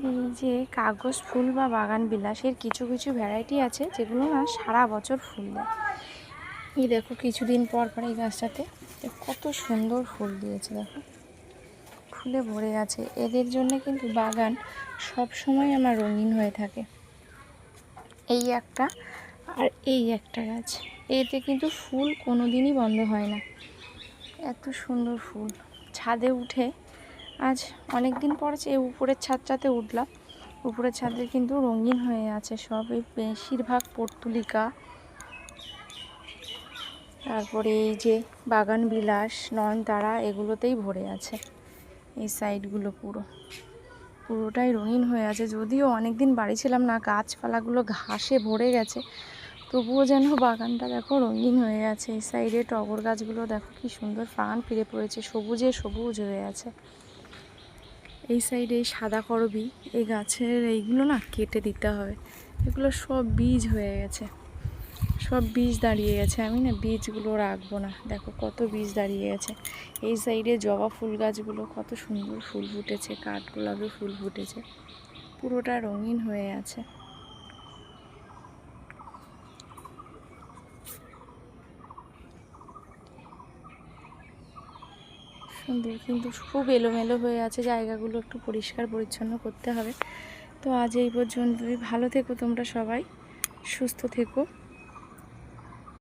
এই যে কাগজ ফুল বা বাগান বিলাসের কিছু কিছু ভ্যারাইটি আছে যেগুলো না সারা বছর ফুল দেয়। এই দেখো কিছুদিন পর পর এই গাছটাতে কত সুন্দর ফুল দিয়েছে, দেখো ফুলে ভরে আছে। এদের জন্য কিন্তু বাগান সব সময় আমার রঙিন হয়ে থাকে। এই একটা আর এই একটা গাছ, এতে কিন্তু ফুল কোনো দিনই বন্ধ হয় না। এত সুন্দর ফুল। ছাদে উঠে আজ অনেক দিন পর যে উপরের ছাদটাতে উঠলাম, উপরের ছাদে কিন্তু রঙিন হয়ে আছে সব। এই বেশিরভাগ পর্তুলিকা, তারপরে এই যে বাগান বিলাস, নয়নতারা, এগুলোতেই ভরে আছে। এই সাইডগুলো পুরোটাই রঙিন হয়ে আছে। যদিও অনেক দিন বাড়ি ছিলাম না, গাছপালাগুলো ঘাসে ভরে গেছে, তবুও যেন বাগানটা দেখো রঙিন হয়ে আছে। এই সাইডে টগর গাছগুলো দেখো কি সুন্দর প্রাণ ফিরে পড়েছে, সবুজে সবুজ হয়ে আছে। এই সাইডে এই সাদা করবি, এই গাছের এইগুলো না কেটে দিতে হবে, এগুলো সব বীজ হয়ে গেছে, সব বীজ দাঁড়িয়ে গেছে। আমি না বীজগুলো রাখবো না, দেখো কত বীজ দাঁড়িয়ে গেছে। এই সাইডে জবা ফুল গাছগুলো কত সুন্দর ফুল ফুটেছে, কাঠগোলাপে ফুল ফুটেছে, পুরোটা রঙিন হয়ে আছে। সুন্দর, কিন্তু খুব এলোমেলো হয়ে আছে জায়গাগুলো, একটু পরিষ্কার পরিচ্ছন্ন করতে হবে। তো আজ এই পর্যন্তই। ভালো থেকো তোমরা সবাই, সুস্থ থেকো।